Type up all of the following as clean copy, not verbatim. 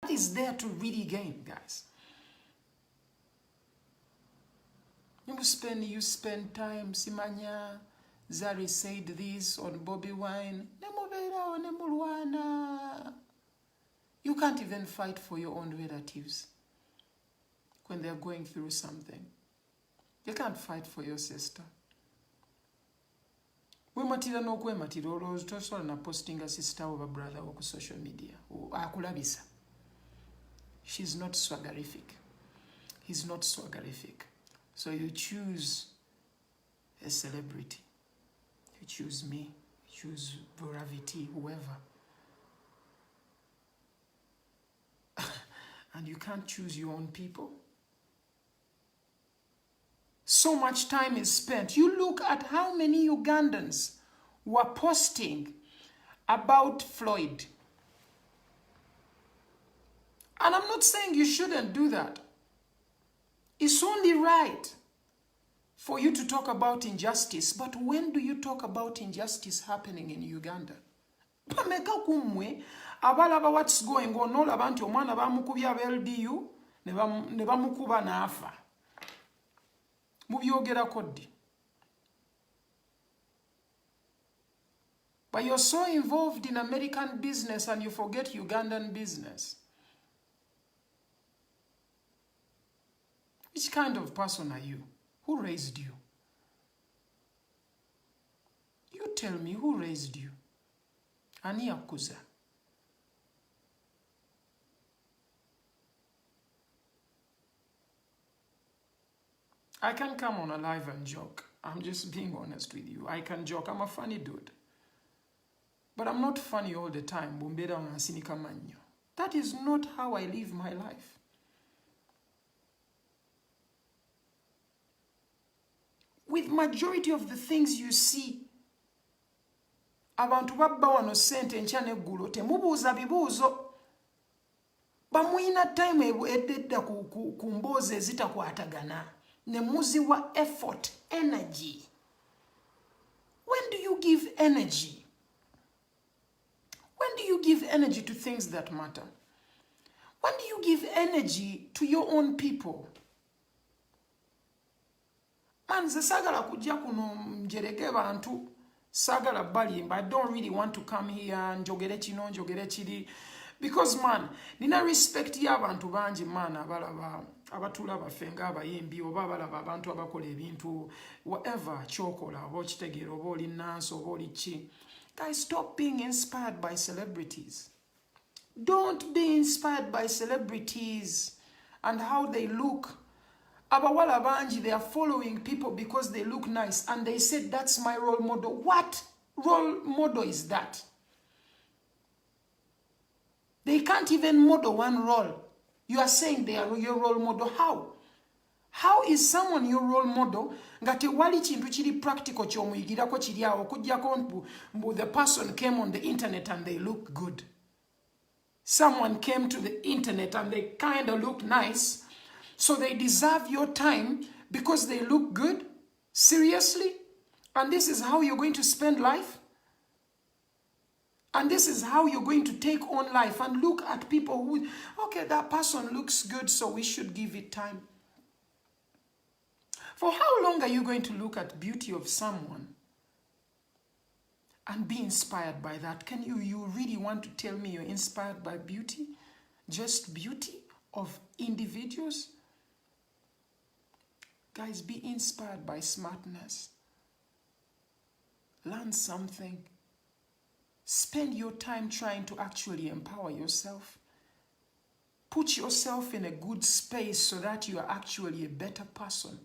is there to really gain, guys? You spend time, simanya, Zari said this on Bobby Wine. You can't even fight for your own relatives when they're going through something. You can't fight for your sister. Wematira n'okwematira olowooza tosobola na posting a sister or a brother on social media. Akulabisa. She's not swaggerific. He's not swaggerific. So you choose a celebrity. You choose me. You choose Boravity, whoever. And you can't choose your own people. So much time is spent. You look at how many Ugandans were posting about Floyd. And I'm not saying you shouldn't do that. It's only right for you to talk about injustice. But when do you talk about injustice happening in Uganda? Pameka kumwe, abalaba what's going on, all about omwana bamukubya LDU, ne bamukuba nafa. Mubyogera koddi. But you're so involved in American business and you forget Ugandan business. Which kind of person are you? Who raised you? You tell me, who raised you? Ani akuza? I can come on a live and joke. I'm just being honest with you. I can joke. I'm a funny dude. But I'm not funny all the time. That is not how I live my life. With majority of the things you see, abantu babba wano sente enkya n'eggulo temubuuza bibuuzo. Bamuyina time edda ku mboozi ezitakwatagana. Nemuziwa effort, energy. When do you give energy? When do you give energy to things that matter? When do you give energy to your own people? Man, ze sagala kujja kuno mjerege bantu, sagala balimba. I don't really want to come here njogere kino njogere kiri. Because man, nina respect y'abantu bangi man abalaba abatula bafenga abayimbi oba abalaba abantu abakola ebintu whatever chokola oba kitegeera oba oli nansi oba oli ki. Guys, stop being inspired by celebrities. Don't be inspired by celebrities and how they look. Abawala bangi, they are following people because they look nice and they said that's my role model. What role model is that? They can't even model one role. You are saying they are your role model. How? How is someone your role model? Ngate wali chintu chiri practical chomuyigirako chiri awo kujjako the person came on the internet and they look good. Someone came to the internet and they kind of look nice. So they deserve your time because they look good? Seriously? And this is how you're going to spend life? And this is how you're going to take on life and look at people who, okay, that person looks good, so we should give it time. For how long are you going to look at beauty of someone and be inspired by that? Can you really want to tell me you're inspired by beauty? Just beauty of individuals? Guys, be inspired by smartness. Learn something. Spend your time trying to actually empower yourself. Put yourself in a good space so that you are actually a better person.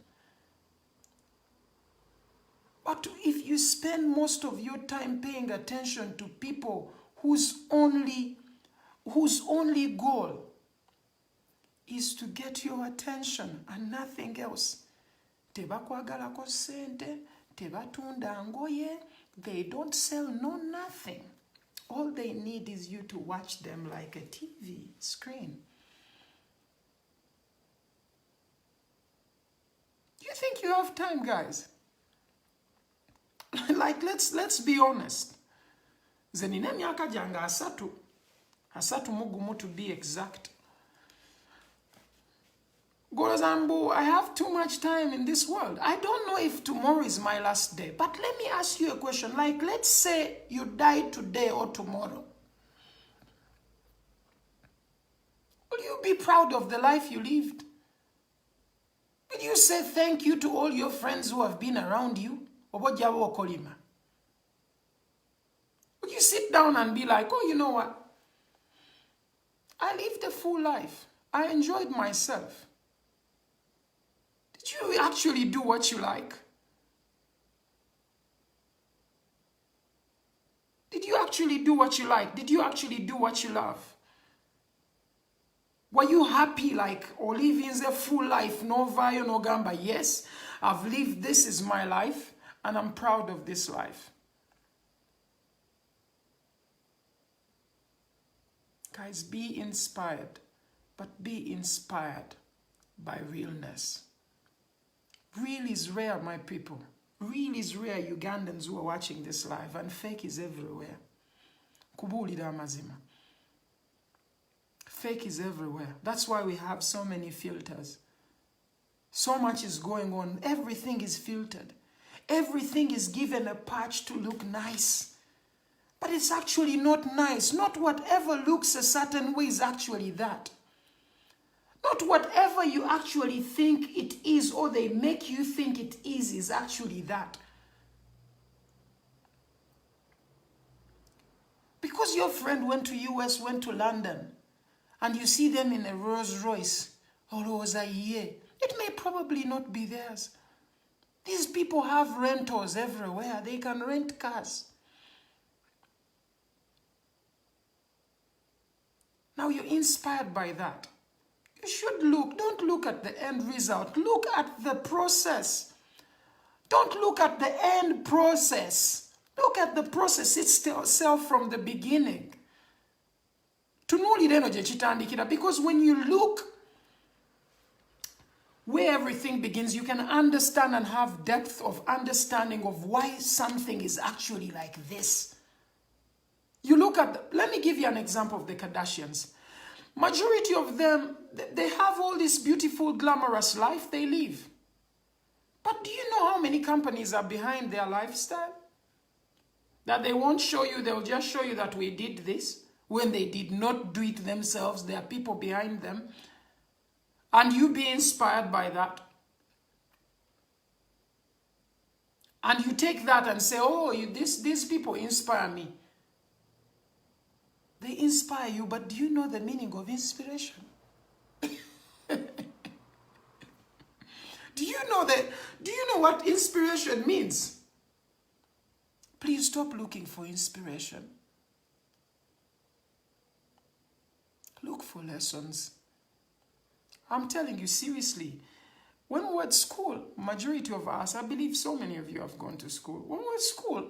But if you spend most of your time paying attention to people whose only goal is to get your attention and nothing else, tebakwagalako sente, tebatunda ngoye, they don't sell nothing. All they need is you to watch them like a TV screen. Do you think you have time, guys? Like, let's be honest. Zenine myaka janga asatu. asatu mugumu to be exact. Golozambu, I have too much time in this world. I don't know if tomorrow is my last day. But let me ask you a question. Like, let's say you die today or tomorrow. Will you be proud of the life you lived? Will you say thank you to all your friends who have been around you? Will you sit down and be like, oh, you know what? I lived a full life. I enjoyed myself. Did you actually do what you like? Did you actually do what you like? Did you actually do what you love? Were you happy, like, or living a full life? No vayo, no gamba. Yes, I've lived, this is my life, and I'm proud of this life. Guys, be inspired, but be inspired by realness. Real is rare, my people. Real is rare, Ugandans who are watching this live, and fake is everywhere. Kubulira amazima. Fake is everywhere. That's why we have so many filters. So much is going on. Everything is filtered. Everything is given a patch to look nice. But it's actually not nice. Not whatever looks a certain way is actually that. Not whatever you actually think it is or they make you think it is actually that. Because your friend went to US, went to London, and you see them in a Rolls Royce, or it may probably not be theirs. These people have rentals everywhere. They can rent cars. Now you're inspired by that. You should look. Don't look at the end result. Look at the process. Don't look at the end process. Look at the process itself from the beginning. Because when you look where everything begins, you can understand and have depth of understanding of why something is actually like this. You look at, let me give you an example of the Kardashians. Majority of them, they have all this beautiful, glamorous life they live. But do you know how many companies are behind their lifestyle? That they won't show you, they'll just show you that we did this. When they did not do it themselves, there are people behind them. And you be inspired by that. And you take that and say, oh, these people inspire me. They inspire you, but do you know the meaning of inspiration? Do you know what inspiration means? Please stop looking for inspiration. Look for lessons. I'm telling you seriously, when we were at school, majority of us, I believe so many of you have gone to school. When we were at school,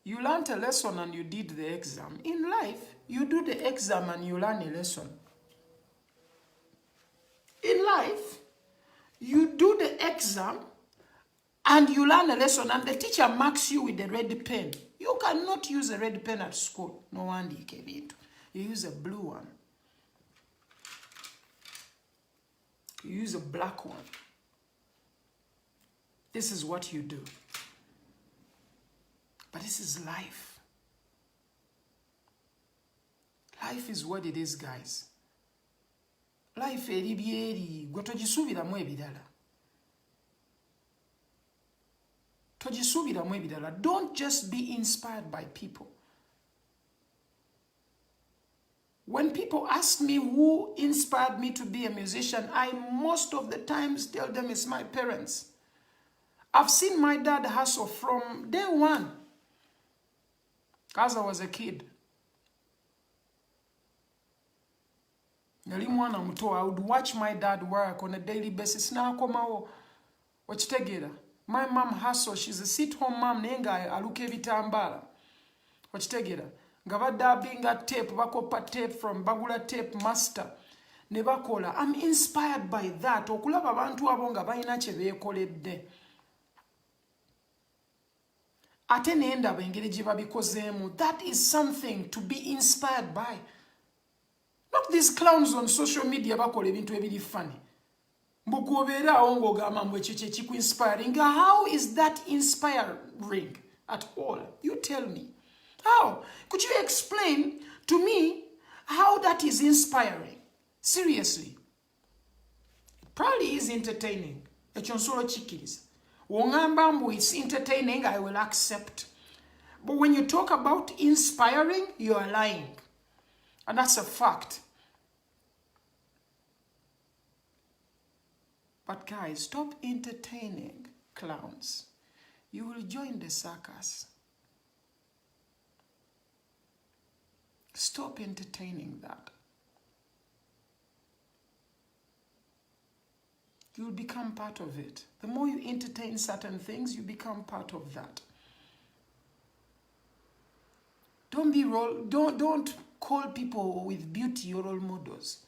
you learned a lesson and you did the exam. In life, you do the exam and you learn a lesson. In life, you do the exam and you learn a lesson and the teacher marks you with a red pen. You cannot use a red pen at school. No wonder you came into. You use a blue one. You use a black one. This is what you do. But this is life. Life is what it is, guys. Life eribyeri gwe togisubiramu ebirala. Togisubiramu ebirala. Don't just be inspired by people. When people ask me who inspired me to be a musician, I most of the times tell them it's my parents. I've seen my dad hustle from day one. As I was a kid. I would watch my dad work on a daily basis. My mom hustle. She's a sit-home mom. Gavada tape, bakopa tape from Bagula Tape Master. Nebakola. I'm inspired by that. Okulaba bantu abonga bayina kye beekoledde. ate n'endaba engeri gye babikozeemu, that is something to be inspired by. Not these clowns on social media bakola ebintu ebiri funny. Mbugobeeraawo ng'ogamba mbu ekyo kye kiku-inspiring. How is that inspiring at all? You tell me. How? Could you explain to me how that is inspiring? Seriously. It probably is entertaining. Ekyo nsolo kikkiriza. Wongamba mbu it's entertaining, I will accept. But when you talk about inspiring, you are lying. And that's a fact. But guys, stop entertaining clowns. You will join the circus. Stop entertaining that. You'll become part of it. The more you entertain certain things, you become part of that. Don't call people with beauty your role models.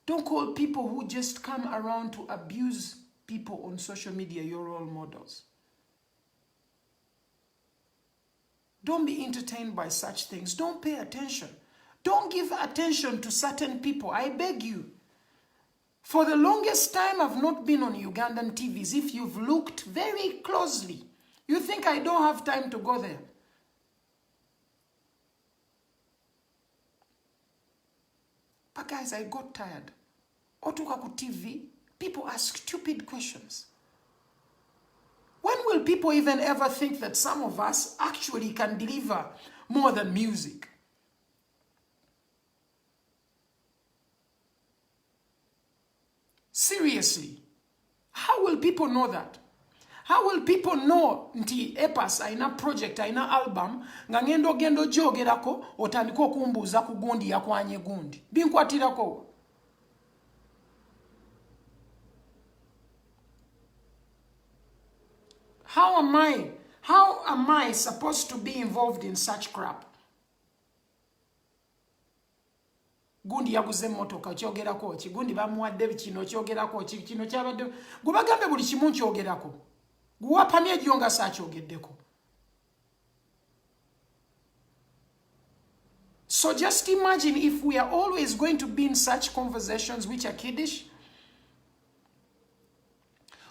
Don't call people who just come around to abuse people on social media your role models. Don't be entertained by such things. Don't pay attention. Don't give attention to certain people. I beg you. For the longest time, I've not been on Ugandan TVs. If you've looked very closely, you think I don't have time to go there. But guys, I got tired. Otukaku TV, people ask stupid questions. When will people even ever think that some of us actually can deliver more than music? Seriously, how will people know that? How will people know nti epas aina project aina album nga gendo jogerako otandika okumbuuza ku gundi yakwanye gundi binkwatirako? How am I supposed to be involved in such crap? Gundi yaguze motoka kyogerako ki, gundi bamuwadde kino kyogerako ki, kino kyabadde gubagambe buli kimu kyogerako. Guwapamye ejjo nga saakyogeddeko. So just imagine if we are always going to be in such conversations which are kiddish.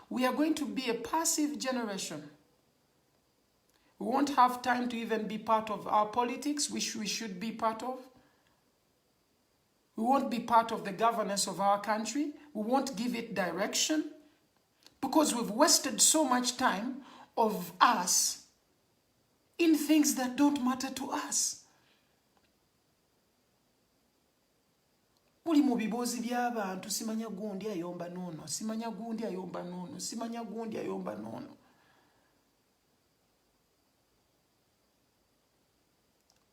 We are going to be a passive generation. We won't have time to even be part of our politics, which we should be part of. We won't be part of the governance of our country. We won't give it direction because we've wasted so much time of us in things that don't matter to us. Muli mu biboozi by'abantu simanya gundi ayomba nono, simanya gundi ayomba nono, simanya gundi ayomba nono.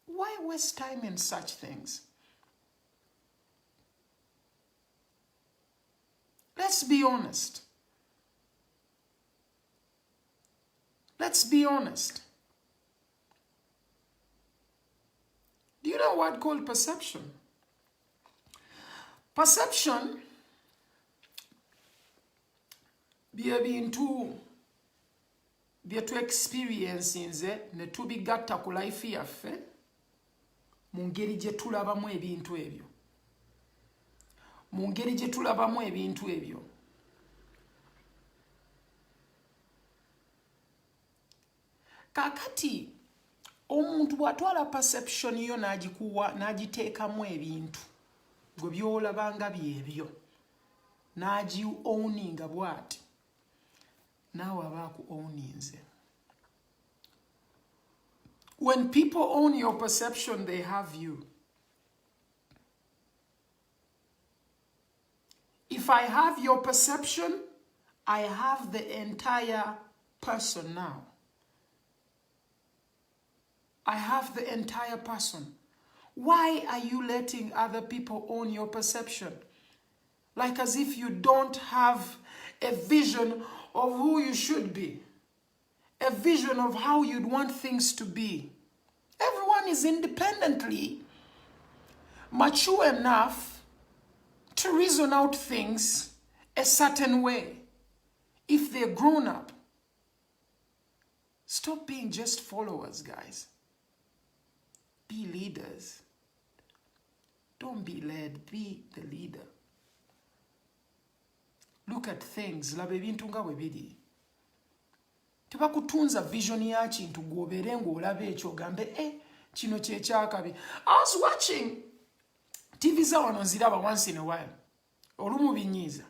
Why waste time in such things? Let's be honest. Let's be honest. Do you know what called perception? Perception bye bintu bye tu experiencinze ne tubigatta ku life yaffe mu ngeri gye tulabamu ebintu ebyo. Mu ngeri gye tulabamu ebintu ebyo. Kakati omuntu bw'atwala perception yo n'agiteekamu ebintu gwe byolabanga byebyo n'agi-owninga bw'ati naawe aba aku-owninze. When people own your perception, they have you. If I have your perception, I have the entire person now. I have the entire person. Why are you letting other people own your perception? Like as if you don't have a vision of who you should be. A vision of how you'd want things to be. Everyone is independently mature enough to reason out things a certain way if they're grown up. Stop being just followers, guys. Be leaders. Don't be led, be the leader. Look at things, laba ebintu nga bwe biri. Tebakutunza vision ya kintu gw'obeere ng'olaba ekyo ogambe kino kyekyakabi. I was watching TV za wano nziraba once in a while. Olumu binyiiza.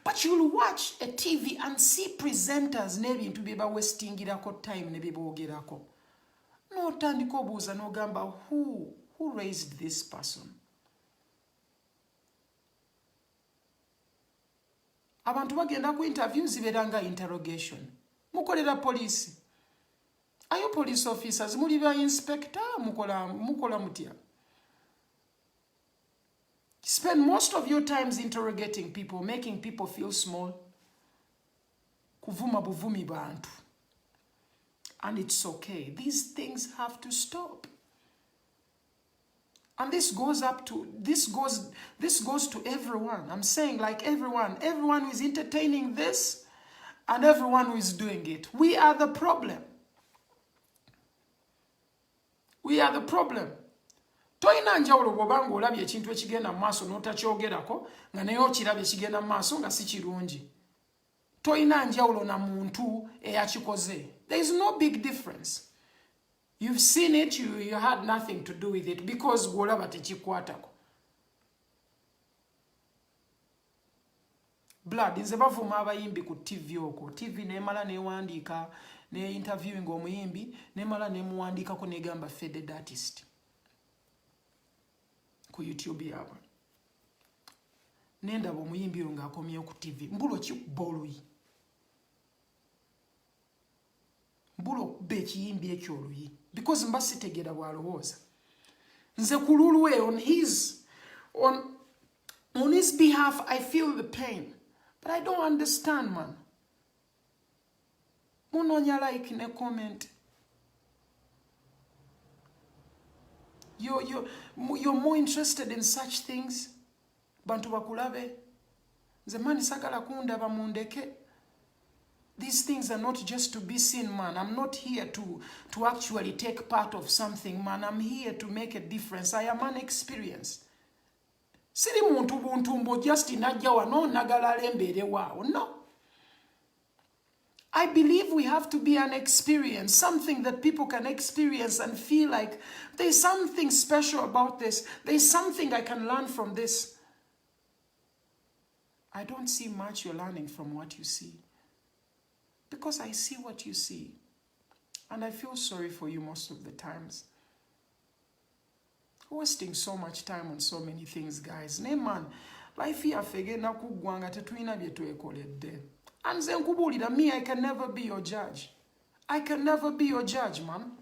But you'll watch a TV and see presenters n'ebintu bye bawestingirako time ne bye boogerako. N'otandika obuuza n'ogamba who raised this person? Abantu bagenda ku interviews zibeeranga interrogation. Mukolera police. Are you police officers? Muli ba inspector? Mukola mutya? Spend most of your times interrogating people, making people feel small. Kuvuma buvumi bantu. And it's okay. These things have to stop. And this goes to everyone. I'm saying like everyone who is entertaining this and everyone who is doing it. We are the problem. We are the problem. Toyina njawulo bw'obanga olabye ekintu ekigenda mu maaso n'otakyogerako nga naye okirabye ekigenda mu maaso nga si kirungi. Toyina njawulo na muntu eyakikoze. There is no big difference. You've seen it, you had nothing to do with it because gw'olaba tekikwatako. Blood, nze bavuma abayimbi ku TV okwo. TV neemala neewandiika ne interviewing omuyimbi neemala neemuwandiikako negamba faded artist. Ku YouTube yabo. Nendaba omuyimbi oyo ng'akomyewo ku TV. Mbulo kikuba oluyi. Mbulo okuba ekiyimbi ekyo oluyi. Because mba sitegera bw'alowooza. Nze ku lulwe on his behalf I feel the pain. But I don't understand, man. Munonya like in a comment. You're more interested in such things. Bantu bakulabe. Nze mani sagala kundaba mundeke. These things are not just to be seen, man. I'm not here to actually take part of something, man. I'm here to make a difference. I am an experience. Siri muntu buntu mbo just inajja wano nagala lembere wao. No. I believe we have to be an experience, something that people can experience and feel like there's something special about this. There's something I can learn from this. I don't see much you're learning from what you see. Because I see what you see. And I feel sorry for you most of the times. Wasting so much time on so many things, guys. Ne man, life here fege na kugwanga tetuina bye twekoledde. And nze nkubulira, me, I can never be your judge. I can never be your judge, man.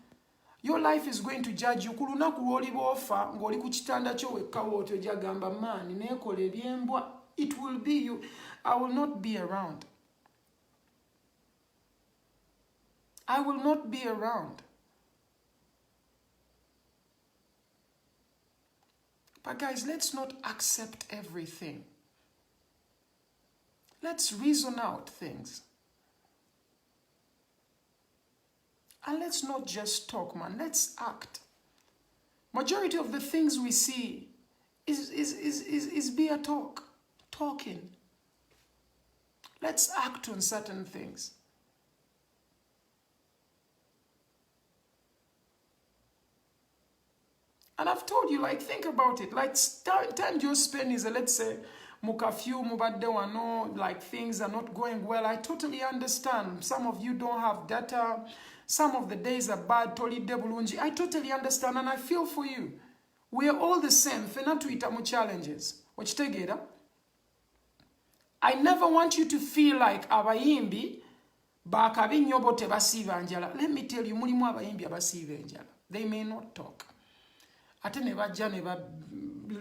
Your life is going to judge you. Kulunaku lw'oliba ofa ng'oli ku kitanda kyo wekka wootyo jagamba man neekola ebyembwa. It will be you. I will not be around. I will not be around. But guys, let's not accept everything. Let's reason out things. And let's not just talk, man. Let's act. Majority of the things we see is bare talk. Talking. Let's act on certain things. And I've told you, like, think about it. Like, time you spend is, let's say, mukafyu, mubadde wano, like, things are not going well. I totally understand. Some of you don't have data. Some of the days are bad. Tolidde bulungi. I totally understand, and I feel for you. We are all the same. Fena tuita mu challenges. Okitegeera? I never want you to feel like abayimbi bakabi nnyo bo tebasiiba njala. Let me tell you, mulimu abayimbi abasiiba enjala. They may not talk. Ate ne bajja ne ba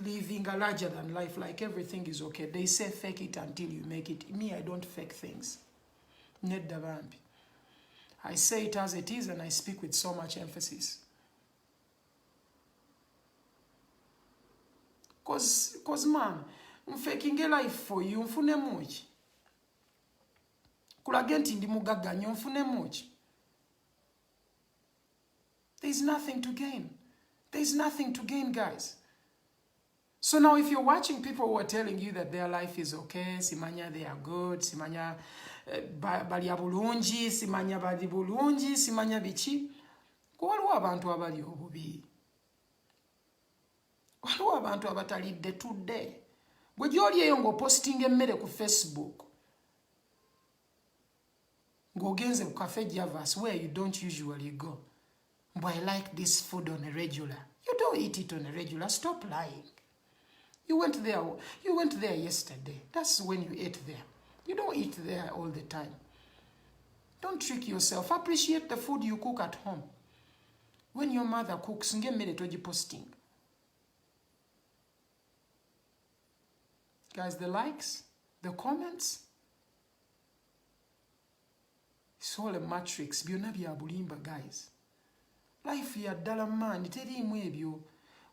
living a larger than life, like everything is okay. They say fake it until you make it. Me, I don't fake things. Nedda bambi. I say it as it is and I speak with so much emphasis. Cause man, faking a life for you, mfune much. Kulage nti ndi mugagga nnyo mfune much. There's nothing to gain. There's nothing to gain, guys. So now if you're watching people who are telling you that their life is okay, simanya they are good, simanya bali abulungi, simanya bali bulungi, simanya bichi, waliwo abantu abali obubi. Waliwo abantu abatalidde tudde. Bwe gy'oli eyo ng'oposting emmere ku Facebook, ng'ogenze ku Cafe Javas where you don't usually go. But I like this food on a regular. You don't eat it on a regular. Stop lying. You went there yesterday. That's when you ate there. You don't eat there all the time. Don't trick yourself. Appreciate the food you cook at home. When your mother cooks, ngemmere togiposting. Guys, the likes, the comments, it's all a matrix. Byonna bya bulimba, guys. Life ya ddala man, teriimu ebyo.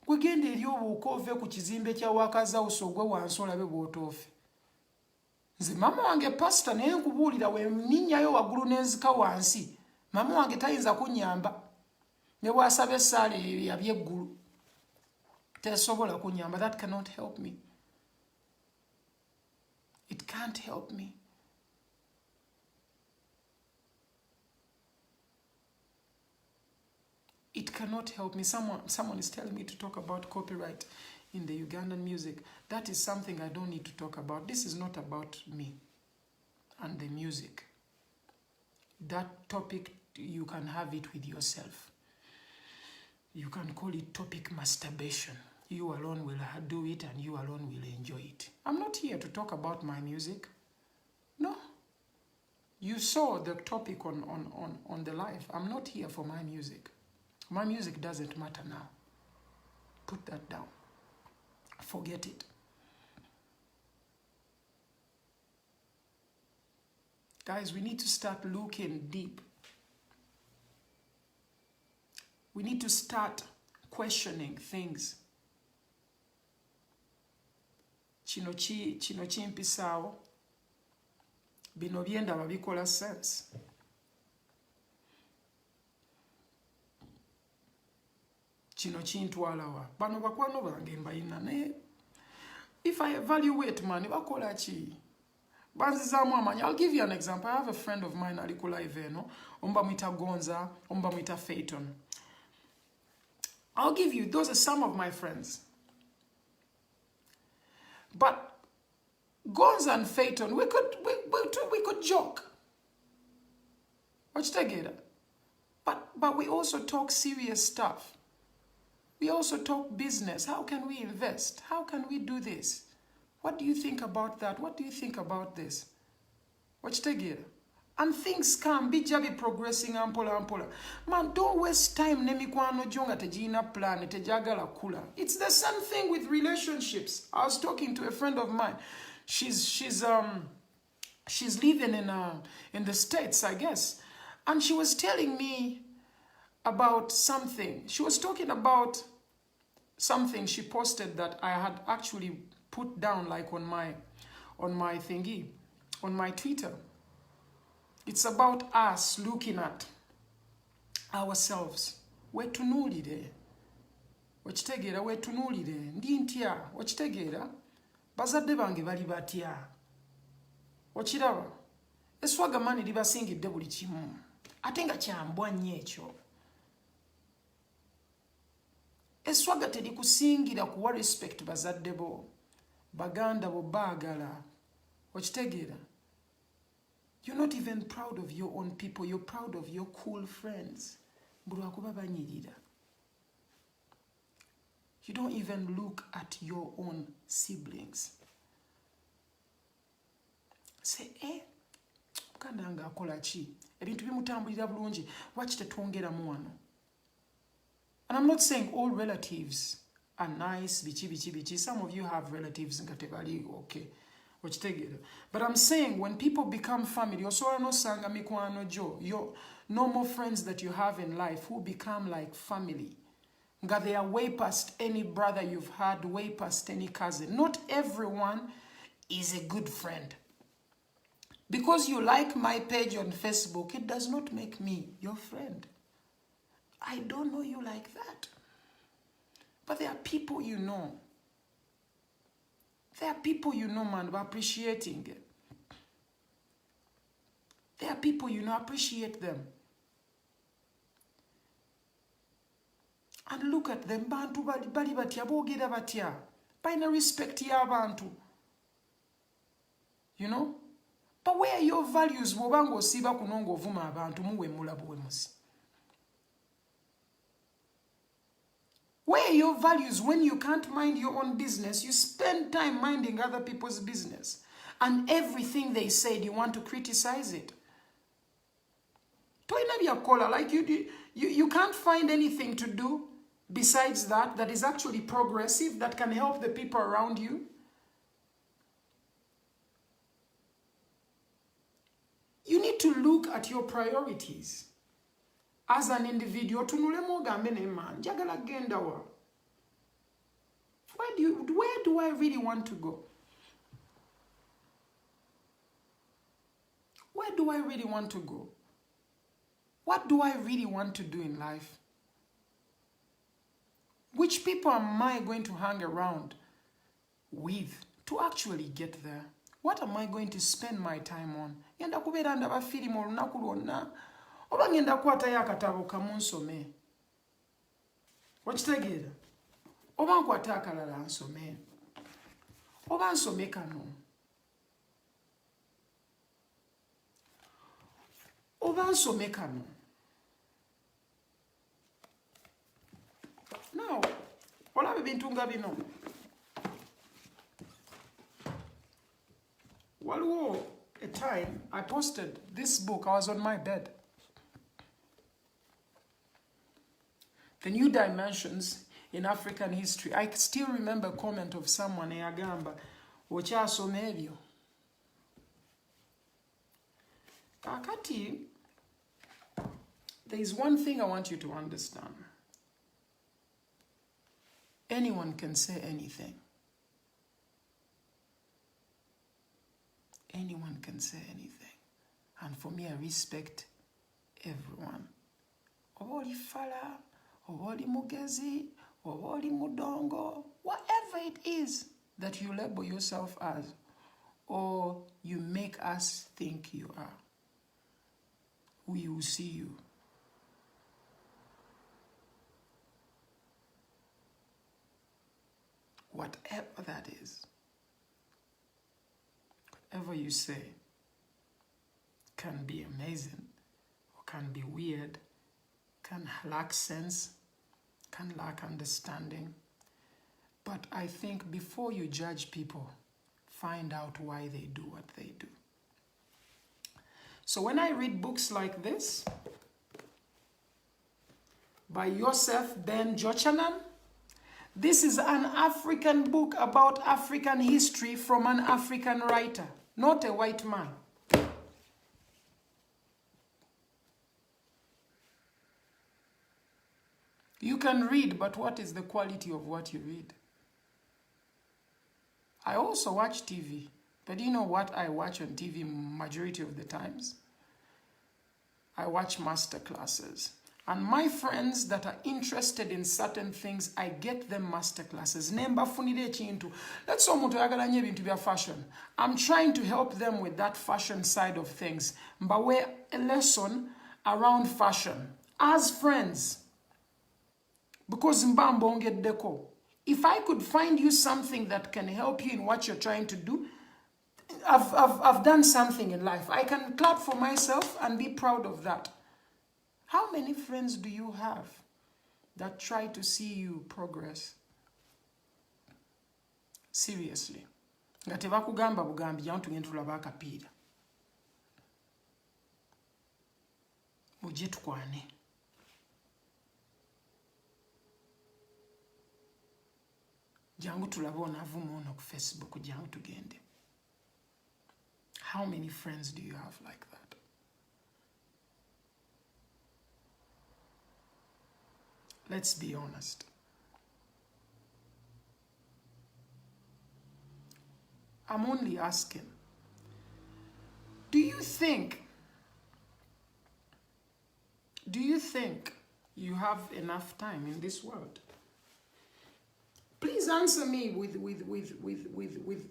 Gwe genda eri obuuka ove ku kizimbe kya wakazawuso gwe wansi olabe bw'otoofe. Nze mama wange pastor naye nkubuulira we nninnyayo waggulu n'enzika wansi. Mama wange tayinza kunnyamba. Ne bw'asaba essaala ya by'eggulu. Tesobola kunnyamba. That cannot help me. It can't help me. It cannot help me. Someone is telling me to talk about copyright in the Ugandan music. That is something I don't need to talk about. This is not about me and the music. That topic, you can have it with yourself. You can call it topic masturbation. You alone will do it and you alone will enjoy it. I'm not here to talk about my music. No. You saw the topic on the live. I'm not here for my music. My music doesn't matter now. Put that down. Forget it. Guys, we need to start looking deep. We need to start questioning things. Kino kimpisaawo. Bino byenda babikola sense. Kino kintwalawa. Bano bakwano bange mbayina naye. If I evaluate man, bakola ki? Banzizaamu amanya. I'll give you an example. I have a friend of mine ali ku live eno. Omba mwita Gonza, omba mwita Phaeton. I'll give you, those are some of my friends. But Gonza and Phaeton, we could joke. Watch together. But we also talk serious stuff. We also talk business. How can we invest? How can we do this? What do you think about that? What do you think about this? Watch together. And things can be progressing ampola. Man, don't waste time nemikwano jonga tejina plan tejagala kula. It's the same thing with relationships. I was talking to a friend of mine. She's living in the States, I guess. And she was telling me about something. She was talking about something she posted that I had actually put down like on my thingy, on my Twitter. It's about us looking at ourselves. Wetunuulire. Wakitegeera wetunuulire. Ndi ntya. Wakitegeera. Bazadde bange bali batya. Wakiraba. Eswaga mani libasingidde buli kimu. Ate nga kyambwa nnyo ekyo. Eswaga terikusingira kuwa respect bazadde bo. Baganda bo baagala. Wakitegeera. You're not even proud of your own people. You're proud of your cool friends. You don't even look at your own siblings. Say, mukandanga akola ki? Ebintu bimutambulira bulungi. Watch tetwongeramu wano. And I'm not saying all relatives are nice, bichi. Some of you have relatives nga tebali okay. But I'm saying when people become family, your normal friends that you have in life who become like family. They are way past any brother you've had, way past any cousin. Not everyone is a good friend. Because you like my page on Facebook, it does not make me your friend. I don't know you like that. But there are people you know. There are people you know, man, appreciating it. There are people you know, appreciate them. And look at them. Bantu bali batya boogera batya. Baina respect y'abantu. You know? But where are your values? Bw'obanga osiiba kuno ng'ovuma abantu muwemula buwemusi. Where are your values when you can't mind your own business? You spend time minding other people's business. And everything they said, you want to criticize it. Like you can't find anything to do besides that is actually progressive, that can help the people around you. You need to look at your priorities. As an individual, where do I really want to go? Where do I really want to go? What do I really want to do in life? Which people am I going to hang around with to actually get there? What am I going to spend my time on? Yenda kubeera ndaba firimu olunaku lwonna. Oba ngenda kukwatayo akatabo kamu nsome. Wakitegeera? Oba nkwata akalala nsome. Oba nsome kano. Oba nsome kano. Now, olabe bintu nga bino. Waliwo a time I posted this book. I was on my bed. The New Dimensions in African History. I still remember a comment of someone, eyagamba, okyasoma ebyo. Kakati, there is one thing I want you to understand. Anyone can say anything. Anyone can say anything. And for me, I respect everyone. Oboli fala, oboli mugezi, oboli mudongo, whatever it is that you label yourself as, or you make us think you are, we will see you. Whatever that is, whatever you say can be amazing, or can be weird, can lack sense, can lack understanding. But I think before you judge people, find out why they do what they do. So when I read books like this, by Yosef Ben Jochanan, this is an African book about African history from an African writer, not a white man. You can read, but what is the quality of what you read? I also watch TV, but you know what I watch on TV majority of the times? I watch master classes. And my friends that are interested in certain things, I get them master classes. Let's say fashion. I'm trying to help them with that fashion side of things. But we're a lesson around fashion as friends. Because if I could find you something that can help you in what you're trying to do, I've done something in life. I can clap for myself and be proud of that. How many friends do you have that try to see you progress? Seriously. Nga tebakugamba bugambi jangu tugenda tulaba akapiira. Mujje tukwane. Jangu tulaba onavuma ono ku Facebook jangu tugende. How many friends do you have like that? Let's be honest. I'm only asking, do you think You have enough time in this world. Please answer me with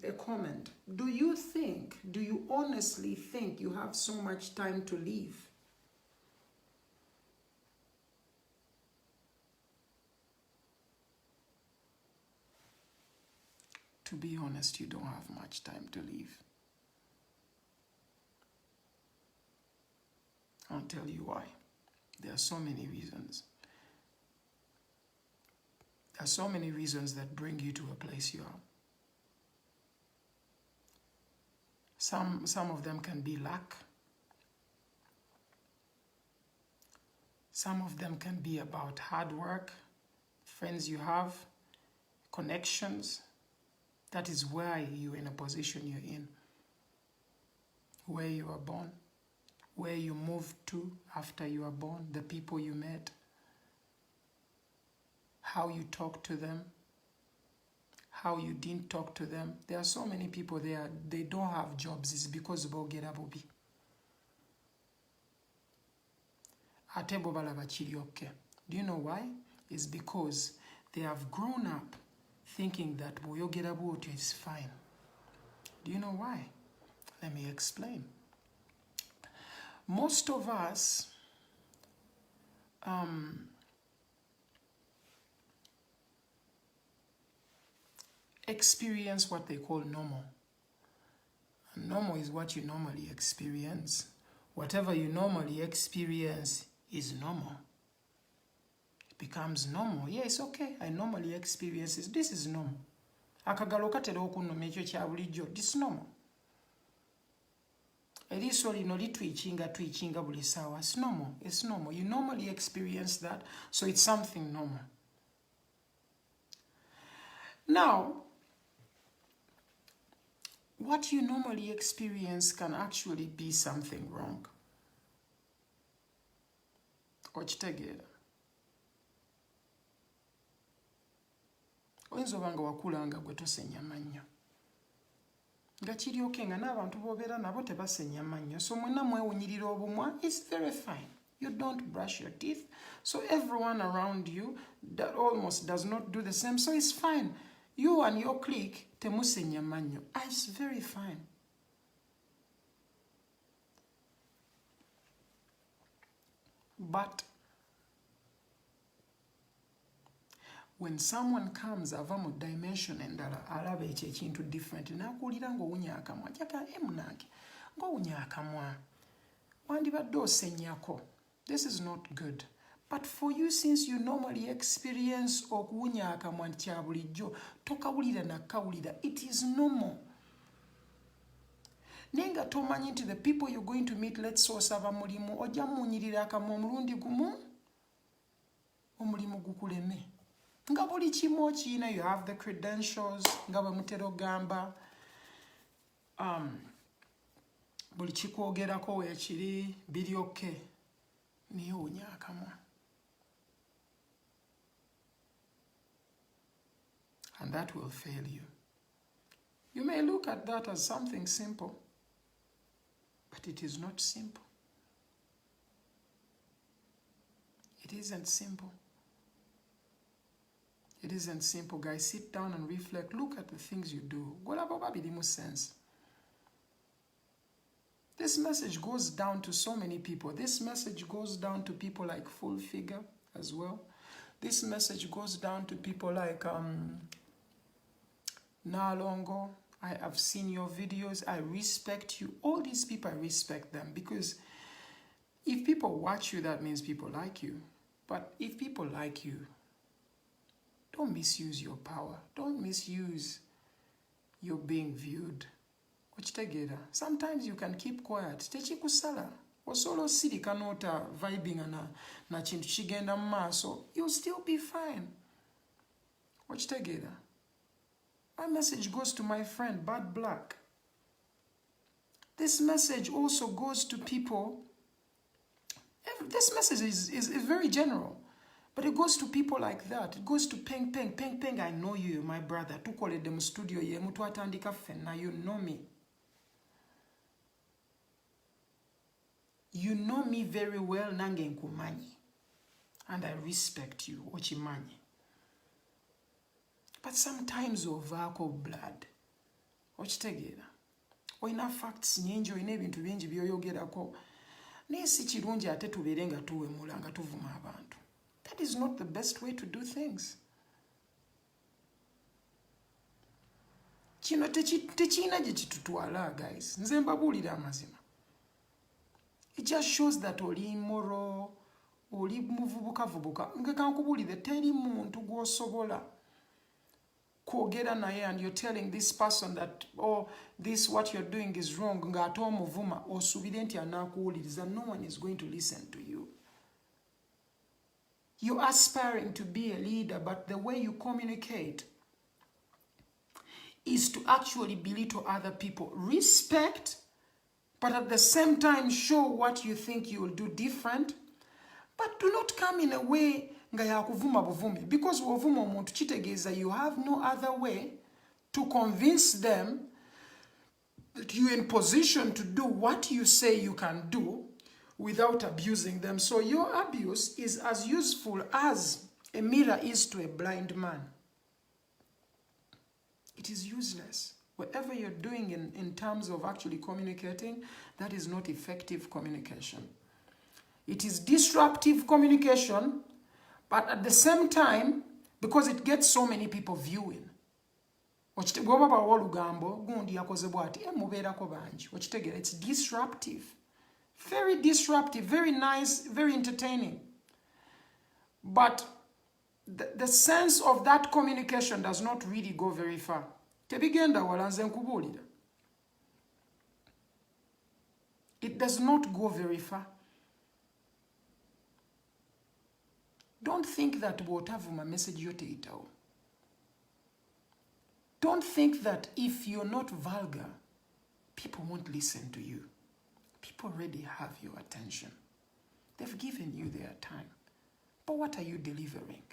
a comment. Do you honestly think you have so much time to live? To be honest, you don't have much time to live. I'll tell you why. There are so many reasons. There are so many reasons that bring you to a place you are. Some of them can be luck. Some of them can be about hard work, friends you have, connections. That is why you're in a position you're in. Where you were born, where you moved to after you were born, the people you met, how you talk to them, how you didn't talk to them. There are so many people there, they don't have jobs. It's because of Bogera Bobi. Atebo balaba chirioke. Do you know why? It's because they have grown up thinking that Boyogera Bobi is fine. Do you know why? Let me explain. Most of us experience what they call normal. And normal is what you normally experience. Whatever you normally experience is normal. It becomes normal. Yeah, it's okay. I normally experience this. This is normal. Akagalo katero okunnuma ekyo kya bulijjo. This is normal. Eriiso lino litwichinga buli ssaawa. It's normal. It's normal. You normally experience that, so it's something normal. Now, what you normally experience can actually be something wrong. Okitegeera. Oyinza oba nga wakulanga gwe tosenya mannyo. Nga kiryoke nga n'abantu b'obeera nabo tebasenya mannyo. So mwenna mwewunyirira obumwa, it's very fine. You don't brush your teeth. So everyone around you that almost does not do the same. So it's fine. You and your clique, temusenya mannyo. It's very fine. But when someone comes ava mu dimension endala alaba ekyo ekintu different n'akuwulira ng'owunya akamwa jaka emunange ng'owunya akamwa wandibadde osennyako. This is not good. But for you, since you normally experience okuwunya akamwa kya bulijjo, tokawulira nakawulira. It is normal. Nenga tomanyi nti the people you're going to meet, let's say osaba mulimu, ojja muwunyirira akamwa omulundi gumu, omulimu gukuleme. Nga buli kimu okiina, you have the credentials, nga bwe mutera ogamba, buli kikwogerako weekiri, biri okay, naye owunya akamwa. And that will fail you. You may look at that as something simple, but it is not simple. It isn't simple. It isn't simple, guys. Sit down and reflect. Look at the things you do. Sense. This message goes down to so many people. This message goes down to people like Full Figure as well. This message goes down to people like Nalongo. I have seen your videos. I respect you. All these people, I respect them, because if people watch you, that means people like you. But if people like you, don't misuse your power. Don't misuse your being viewed. Sometimes you can keep quiet. Techikusala. Osolo siri kanota vibing na chintu chigenda maso. You'll still be fine. My message goes to my friend Bad Black. This message also goes to people. This message is very general. But it goes to people like that. It goes to Peng Peng. Peng Peng, I know you, my brother. Tukole dem studio ye mutu atandika fena. You know me. You know me very well, nange nkumanyi. and I respect you, ochimanyi. But sometimes ovaako blood. Okitegeera. Oyina facts nyingi, oyina ebintu bingi byoyogerako. Naye si kirungi ate tubeere nga tuwemula nga tuvuma abantu. That is not the best way to do things. Kino tekirina gye kitutwala, guys. Nze mbabuulira amazima. It just shows that oli immoral, oli muvubukavubuka. Ngeka nkubuulire teri muntu gw'osobola kwogera naye and you're telling this person that, oh, this what you're doing is wrong, ng'ate omuvuma osuubire nti anaakuwuliriza. No one is going to listen to you. You're aspiring to be a leader, but the way you communicate is to actually belittle other people. Respect, but at the same time show what you think you will do different. But do not come in a way nga yakuvuma buvumi. Because wovuma omuntu kitegeeza you have no other way to convince them that you're in position to do what you say you can do without abusing them. So your abuse is as useful as a mirror is to a blind man. It is useless. Whatever you're doing in terms of actually communicating, that is not effective communication. It is disruptive communication, but at the same time, because it gets so many people viewing. It's disruptive. Very disruptive, very nice, very entertaining. But the sense of that communication does not really go very far. Tebigenda walanze nkubulira. It does not go very far. Don't think that bw'otavuma message yo teyitawo. Don't think that if you're not vulgar, people won't listen to you. People already have your attention. They've given you their time. But what are you delivering?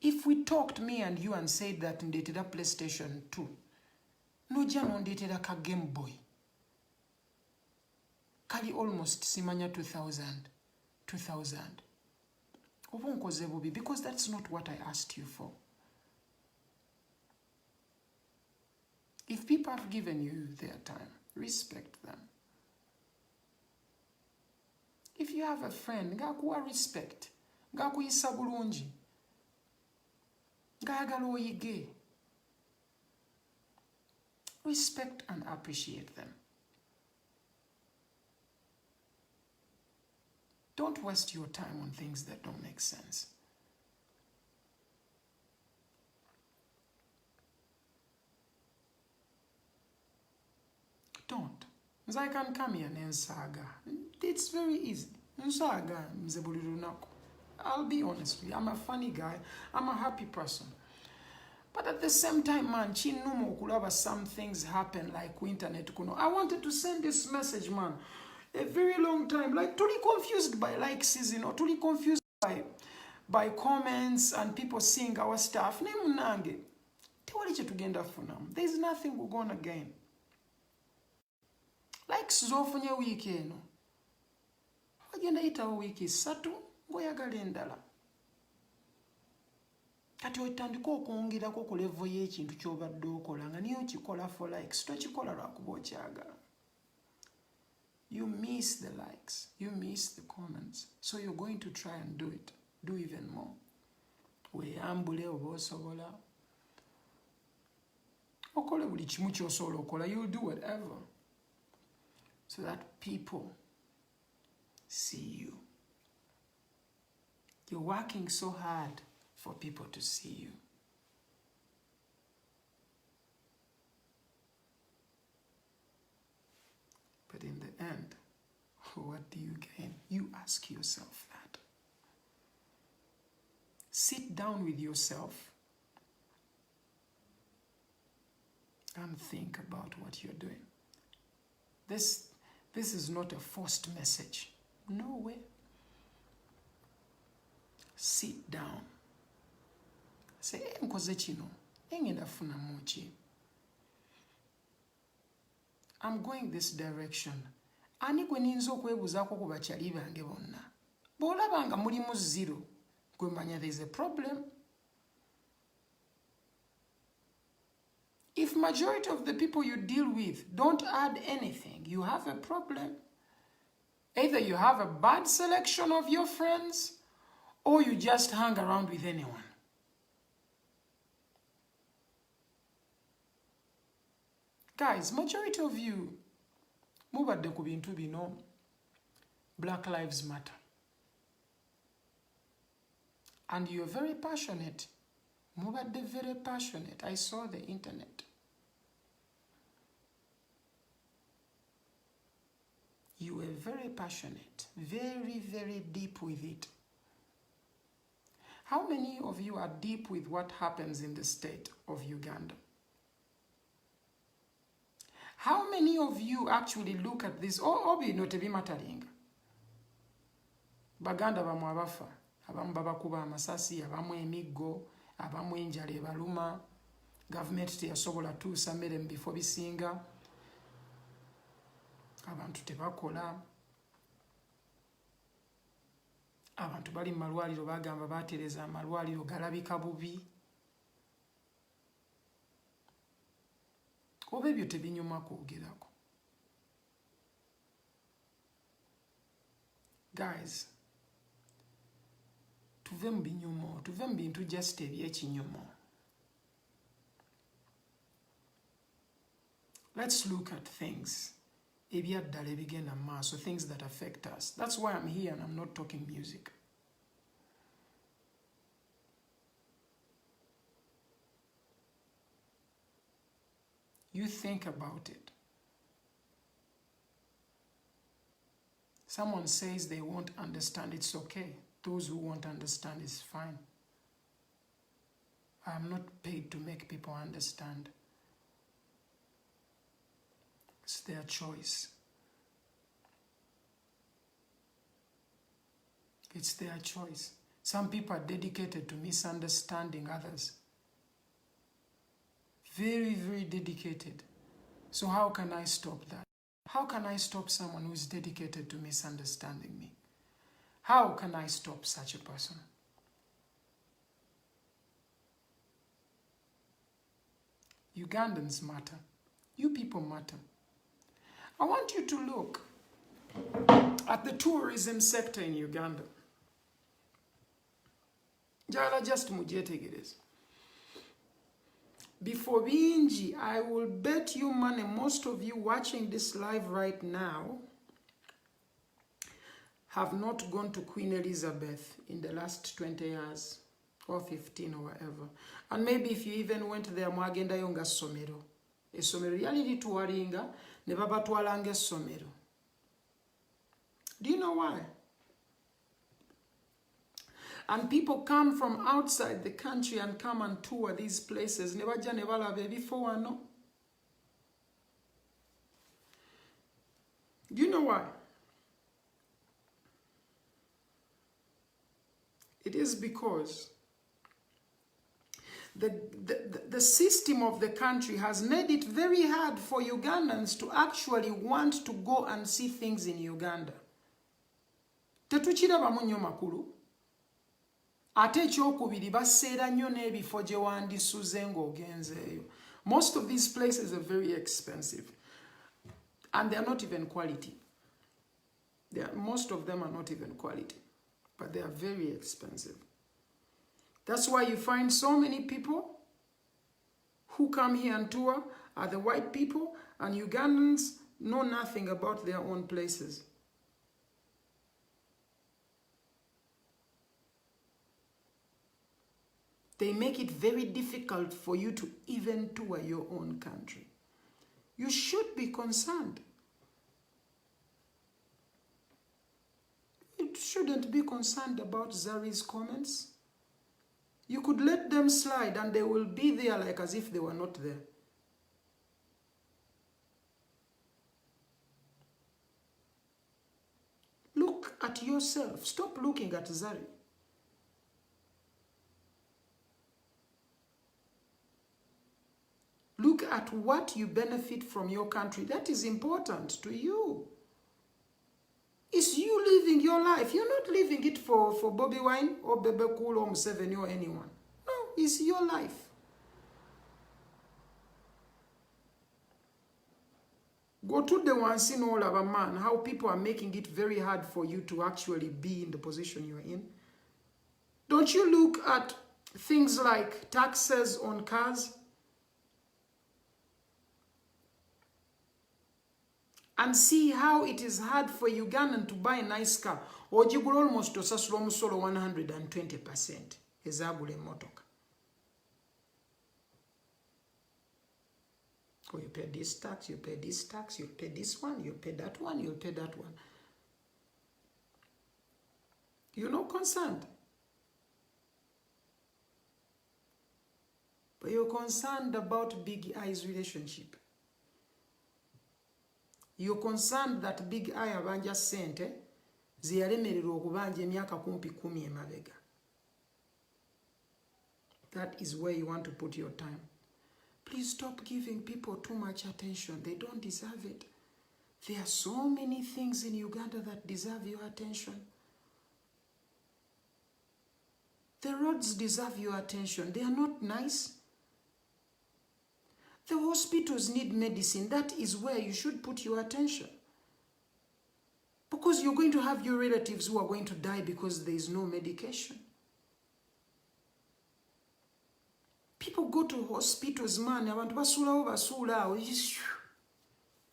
If we talked, me and you, and said that ndetera PlayStation 2, nojja nondetera ka Game Boy. Kali almost simanya 2000. Oba nkoze bubi, because that's not what I asked you for. If people have given you their time, respect them. If you have a friend, ngakuwa respect, ngakuyisa bulungi, ngayagala oyige. Respect and appreciate them. Don't waste your time on things that don't make sense. Don't. As I can come here and saga. It's very easy. Saga, I'll be honest with you. I'm a funny guy. I'm a happy person. But at the same time, man, some things happen like internet. I wanted to send this message, man, a very long time. Like, totally confused by likes, totally confused by comments and people seeing our stuff. There's nothing we're gonna gain. Likes zofunye wiki eno. Wagenda yitawo wiki 3 ngoyagala endala. Kati otandika okwongerako ku level y'ekintu ky'obadde okola nga niyo kikola for likes. Tokikola lwakuba okyagala. You miss the likes. You miss the comments. So you're going to try and do it. Do even more. Weeyambule oba osobola. Okole buli kimu ky'osobola okola. You'll do whatever. So that people see you. You're working so hard for people to see you. But in the end, what do you gain? You ask yourself that. Sit down with yourself and think about what you're doing. This is not a forced message. No way. Sit down. Say, nkoze kino, engenda funamu ki. I'm going this direction. Ani gwe ninza okwebuuzaako ku bakyali bange bonna? Bw'olaba nga mulimu zero, gwe manya there is a problem. If majority of the people you deal with don't add anything, you have a problem. Either you have a bad selection of your friends, or you just hang around with anyone. Guys, majority of you, mubadde ku bintu bino, Black Lives Matter. And you're very passionate. Mubadde very passionate. I saw the internet. You were very passionate, very, very deep with it. How many of you are deep with what happens in the state of Uganda? How many of you actually look at this? Obi no tebi matalinga. Baganda bamu abafa, abamu babakuba amasasi, abamu emiggo, abamu enjala ebaluma, government teyasobola tuusa mmere mu bifo bisinga, abantu tebakola, abantu bali mu malwaliro bagamba batereza amalwaliro galabika bubi. Oba ebyo tebinyuma kwogerako. Guys, tuve mu binyumo, tuve mu bintu just eby'ekinyumo. Let's look at things ebyaddala ebigenda mu maaso, things that affect us. That's why I'm here and I'm not talking music. You think about it. Someone says they won't understand, it's okay. Those who won't understand is fine. I am not paid to make people understand. It's their choice. It's their choice. Some people are dedicated to misunderstanding others. Very, very dedicated. So how can I stop that? How can I stop someone who is dedicated to misunderstanding me? How can I stop such a person? Ugandans matter. You people matter. I want you to look at the tourism sector in Uganda. Jala just mujyetegereza. Before bingi, I will bet you money most of you watching this live right now have not gone to Queen Elizabeth in the last 20 years or 15 or whatever. And maybe if you even went there, mwagenda yonga somero. Esomero lyali lituwalinga ne babatwalanga essomero. Do you know why? And people come from outside the country and come and tour these places. Ne bajja ne balaba ebifo wano. Do you know why? It is because the system of the country has made it very hard for Ugandans to actually want to go and see things in Uganda. Tetukiraba mu nnyo makulu. Ate ekyokubiri baseera nnyo n'ebifo gye wandisuze ng'ogenzeeyo. Most of these places are very expensive. And they are not even quality. Most of them are not even quality. But they are very expensive. That's why you find so many people who come here and tour are the white people, and Ugandans know nothing about their own places. They make it very difficult for you to even tour your own country. You should be concerned. You shouldn't be concerned about Zari's comments. You could let them slide and they will be there like as if they were not there. Look at yourself. Stop looking at Zari. Look at what you benefit from your country. That is important to you. It's you living your life. You're not living it for Bobby Wine or Bebe Cool or Museveni or anyone. No, it's your life. Go to the one scene all of a man, how people are making it very hard for you to actually be in the position you're in. Don't you look at things like taxes on cars and see how it is hard for Ugandan to buy a nice car? Or you could almost to solo 120%. Ezabule motoka. Or you pay this tax, you pay this tax, you pay this one, you pay that one, you pay that one. You're not concerned. But you're concerned about Big I's relationship. You're concerned that Big I abanja sente ziyalemererwa okubanja emyaka 10 emabega. That is where you want to put your time. Please stop giving people too much attention. They don't deserve it. There are so many things in Uganda that deserve your attention. The roads deserve your attention. They are not nice. The hospitals need medicine. That is where you should put your attention. Because you're going to have your relatives who are going to die because there is no medication. People go to hospitals, man.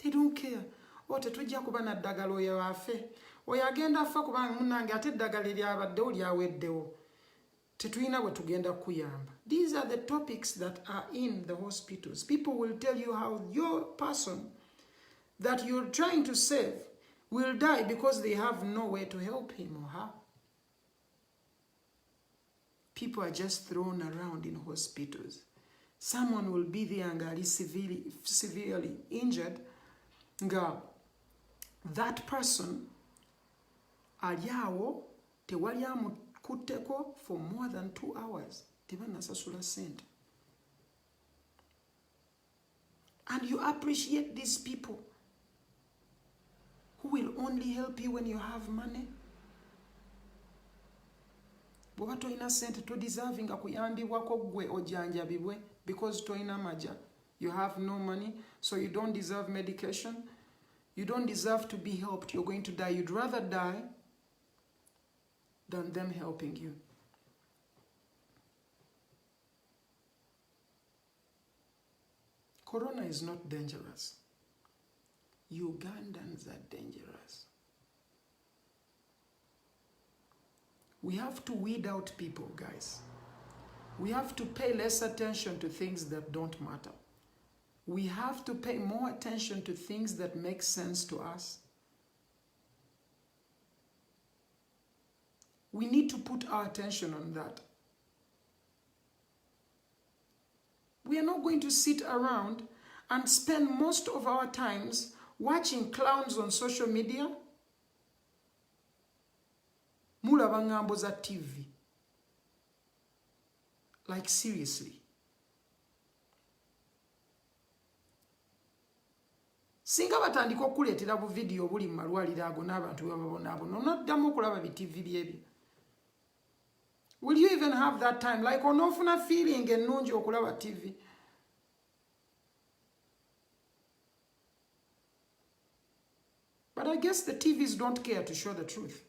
They don't care. What a tujja kuba na ddagala oyo afe. Oyo agenda afa kubanga munnange ate eddagala eryabaddewo lyaweddewo. Tetulina bwe tugenda kuyamba. These are the topics that are in the hospitals. People will tell you how your person that you're trying to save will die because they have no way to help him or her. People are just thrown around in hospitals. Someone will be there and is severely injured. That person, aliawo, tewali amukuteko for more than 2 hours. Tebanasasula sente. And you appreciate these people who will only help you when you have money. Bw'oba toyina sente to deservinga kuyambibwako gwe ojanjabibwe because toyina maja. You have no money, so you don't deserve medication. You don't deserve to be helped. You're going to die. You'd rather die than them helping you. Corona is not dangerous. Ugandans are dangerous. We have to weed out people, guys. We have to pay less attention to things that don't matter. We have to pay more attention to things that make sense to us. We need to put our attention on that. We are not going to sit around and spend most of our times watching clowns on social media. Mulaba ngambo za TV. Like seriously. Singa batandika okuleetera bu video buli mu malwaliro ago n'abantu bababonaabona onoddamu okulaba bi TV byebyo. Will you even have that time? Like onofuna feeling ennungi okulaba TV. But I guess the TVs don't care to show the truth.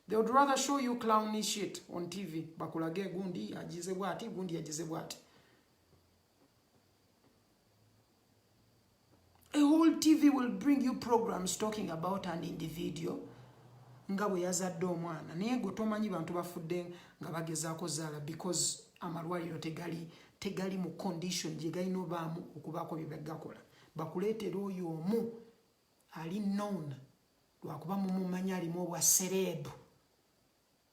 They would rather show you clowny shit on TV. Bakulage gundi ajize bwati, gundi ajize bwati. A whole TV will bring you programs talking about an individual. Nga bwe yazadde omwana. Naye gwe tomanyi bantu bafudde nga bagezaako zaala because amalwaliro tegali mu condition gye galina obaamu okubaako bye bagakola. Bakuleetera oyo omu ali known lwakuba mumumanyi alimu obwa serebu.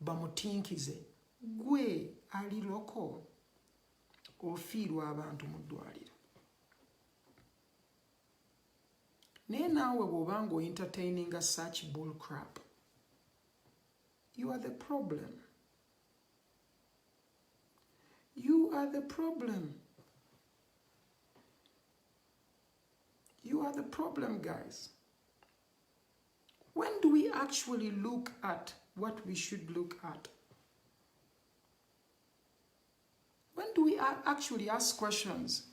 Bamutinkize. Gwe ali loko ofiirwa abantu mu ddwaliro. Naye naawe bw'oba nga entertaining such bull crap, you are the problem. You are the problem. You are the problem, guys. When do we actually look at what we should look at? When do we actually ask questions?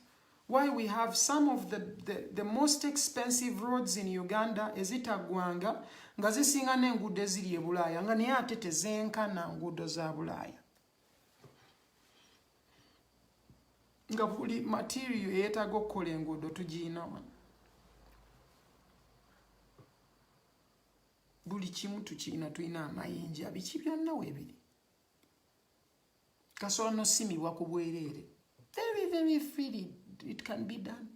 Why we have some of the most expensive roads in Uganda ezitagwanga nga zisinga n'enguudo eziri e Bulaaya nga naye ate tezenkana nguudo za Bulaaya. Nga buli material yeetaaga okukola enguudo tugiina wano. Buli kimu tukiina, tulina amayinja, biki byonna weebiri. Kasobola n'osimibwa ku bwereere. Very, very freely it can be done.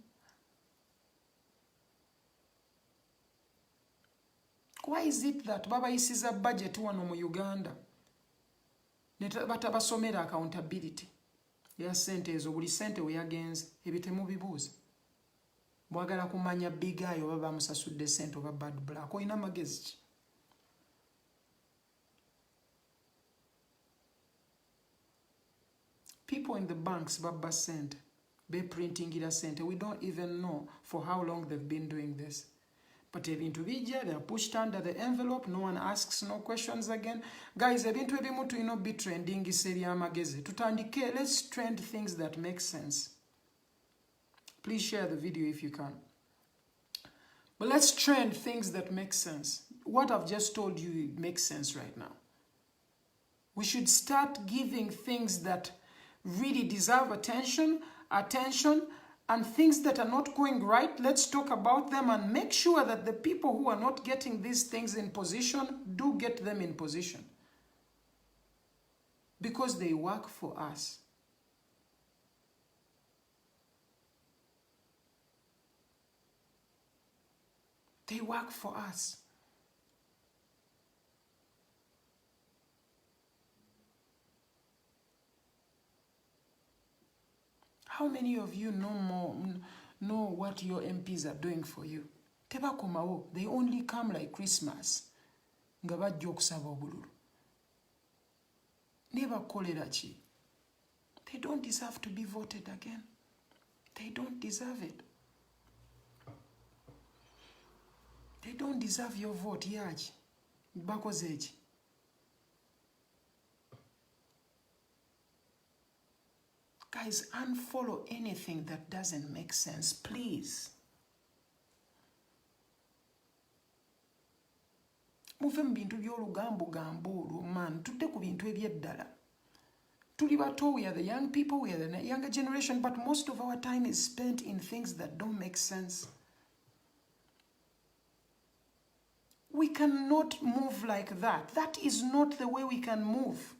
Why is it that babayisiza budget wano mu Uganda ne batabasomera accountability ya sente ezo, buli sente we yagenze ebyo temubibuuza? Bwagala kumanya bigaayo baba bamusasudde sente oba bad black, olina magezi ki? People in the banks babba sente, be printingira sente. We don't even know for how long they've been doing this. But ebintu bijja, they are pushed under the envelope, no one asks no questions again. Guys, ebintu ebimu tulina be trending seri amagezi. Tutandike, let's trend things that make sense. Please share the video if you can. But let's trend things that make sense. What I've just told you makes sense right now. We should start giving things that really deserve attention, and things that are not going right, let's talk about them and make sure that the people who are not getting these things in position do get them in position. Because they work for us. They work for us. How many of you know what your MPs are doing for you? Tebakomawo, they only come like Christmas. Nga bajja okusaba obululu. Nebakolera ki? They don't deserve to be voted again. They don't deserve it. They don't deserve your vote. Yaki? Bakoze ki? Guys, unfollow anything that doesn't make sense, please. Muve mu bintu by'olugambo olwo, man. Tudde ku bintu ebyeddala. Tuli bato, we are the young people, we are the younger generation, but most of our time is spent in things that don't make sense. We cannot move like that. That is not the way we can move.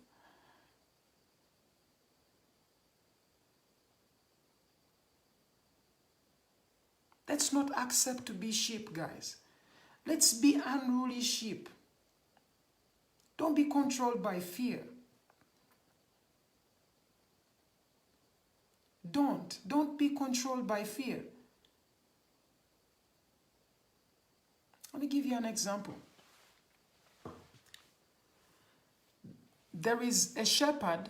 Let's not accept to be sheep, guys. Let's be unruly sheep. Don't be controlled by fear. Don't be controlled by fear. Let me give you an example. There is a shepherd,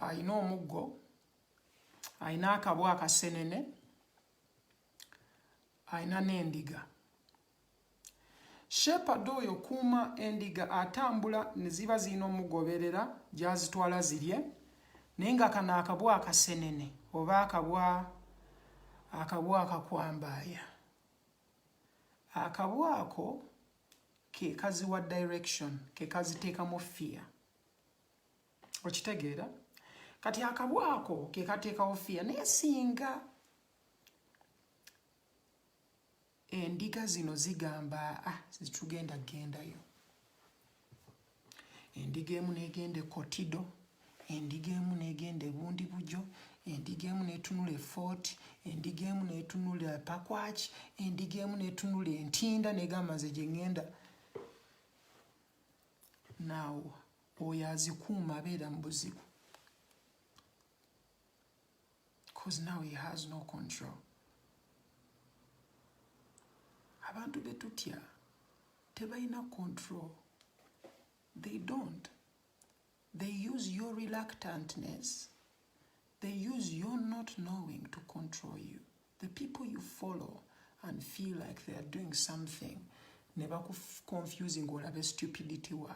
ayina omuggo, ayina akabwa akasenene, ayina n'endiga. Shepherd oyo kuuma endiga atambula ne ziba zirina omugoberera gy'azitwala zirye, naye nga kano akabwa akasenene oba akabwa akakwambaaya. Akabwa ako ke kaziwa direction, ke kaziteekamu fear. Okitegeera? Kati akabwa ako ke kateekawo fear, naye singa endiga zino zigamba zitugenda gendayo. Endiga emu negende Kotido, endiga emu negende Bundi Bujo, endiga emu netunula Fort, endiga emu netunula Pakwach, endiga emu netunula Ntinda negamba nze gye ngenda. Now oyo azikuuma abeera mu buzibu. Because now he has no control. Abantu betutya tebalina control. They don't. They use your reluctantness. They use your not knowing to control you. The people you follow and feel like they are doing something, Never confusing all of stupidity wawe.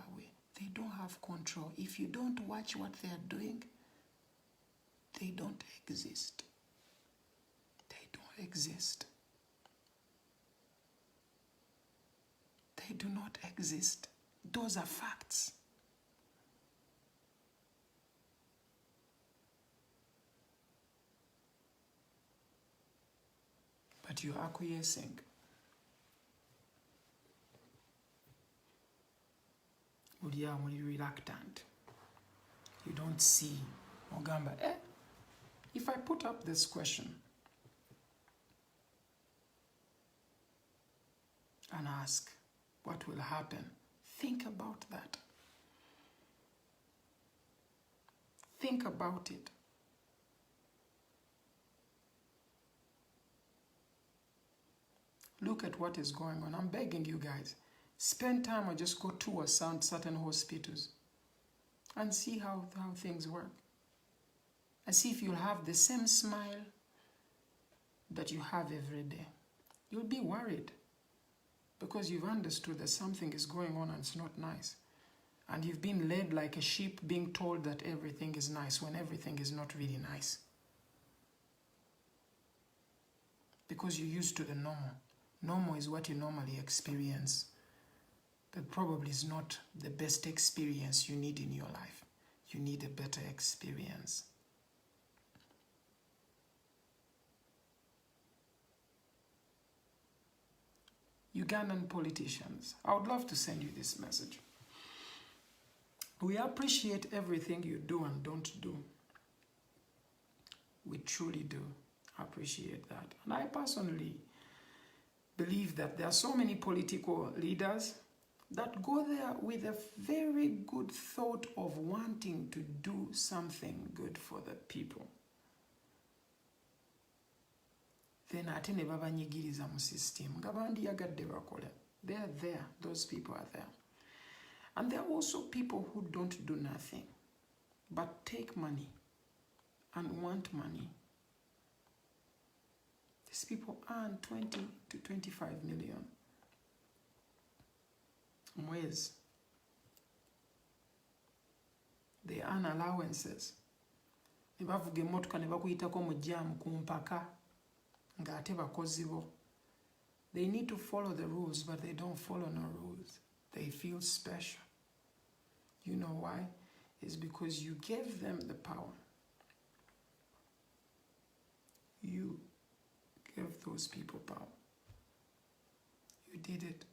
They don't have control. If you don't watch what they are doing, they don't exist. They don't exist. They do not exist. Those are facts. But you are acquiescing. You are reluctant. You don't see. Ogamba, if I put up this question and ask what will happen, think about that. Think about it. Look at what is going on. I'm begging you guys, spend time or just go to certain hospitals and see how things work. And see if you'll have the same smile that you have every day. You'll be worried because you've understood that something is going on and it's not nice. And you've been led like a sheep being told that everything is nice when everything is not really nice. Because you're used to the normal. Normal is what you normally experience. But probably is not the best experience you need in your life. You need a better experience. Ugandan politicians, I would love to send you this message. We appreciate everything you do and don't do. We truly do appreciate that. And I personally believe that there are so many political leaders that go there with a very good thought of wanting to do something good for the people. Then ate ne babanyigiriza mu system nga bandiyagadde bakola. They are there. Those people are there. And there are also people who don't do nothing but take money and want money. These people earn 20 to 25 million. Mwezi. They earn allowances. Ne bavuga emmotoka ne bakuyitako mu jam ku mpaka nga ate bakozi bo. They need to follow the rules, but they don't follow no rules. They feel special. You know why? It's because you gave them the power. You gave those people power. You did it.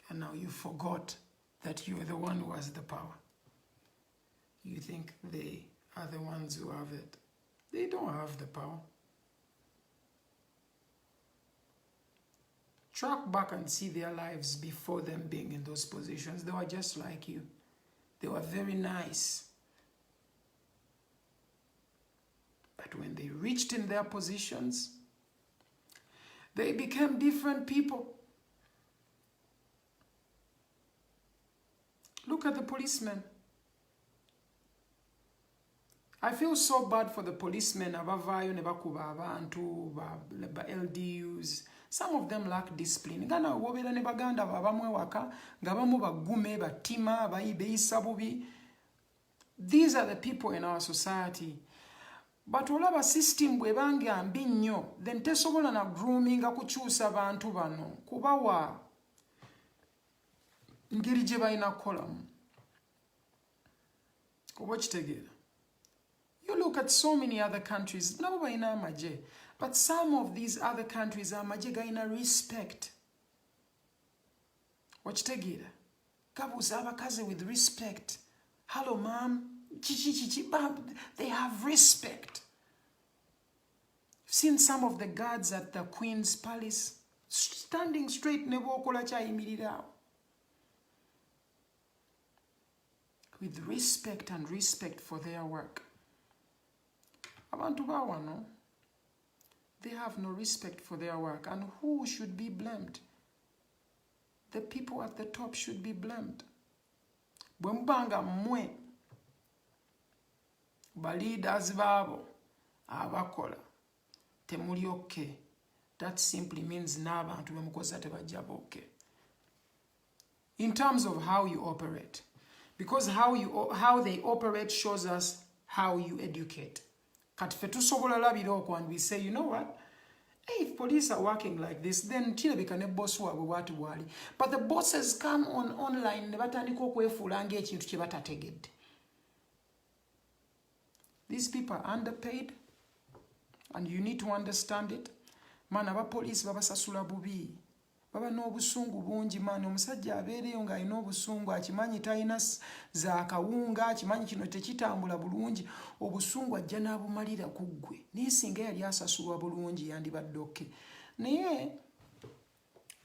And now you forgot that you are the one who has the power. You think they are the ones who have it. They don't have the power. Track back and see their lives before them being in those positions. They were just like you. They were very nice. But when they reached in their positions, they became different people. Look at the policemen. I feel so bad for the policemen abavayo ne bakuba abantu ba LDUs. Some of them lack discipline. Gana wobera ne baganda babamwe waka ngabamu bagume batima bayibe isabubi. These are the people in our society. But olaba system bwe banga mbi nnyo, then tesobola na grooming akukyusa bantu bano kubawa ngeri gye balina kukolamu. Oba kitegeera. You look at so many other countries, nabo balina amagye, but some of these other countries amagye galina respect. Wakitegeera. Gabuuza abakazi with respect. Hello, ma'am. They have respect. You've seen some of the guards at the Queen's Palace standing straight ne bookola kyayimirira with respect and respect for their work. Abantu bawano, they have no respect for their work. And who should be blamed? The people at the top should be blamed. Bwembanga mwe ba leaders babo abakola temuli okay that simply means n'abantu bemukozesa tebajja boke. In terms of how you operate. Because how they operate shows us how you educate. Kati fe tusobola labira okwo and we say, you know what? Hey, if police are working like this, then kirabika ne boss waabwe bwatu bwali. But the bosses come on online ne batandika okwefuula ng'ekintu kye batategedde. These people are underpaid and you need to understand it. Man, aba police babasasula bubi. Baba n'obusungu bungi man, omusajja abeereyo ng'alina obusungu akimanyi talina za kawunga, akimanyi kino tekitambula bulungi, obusungu ajja n'abumalira ku ggwe. Naye singa yali asasulwa bulungi yandibadde oke. Naye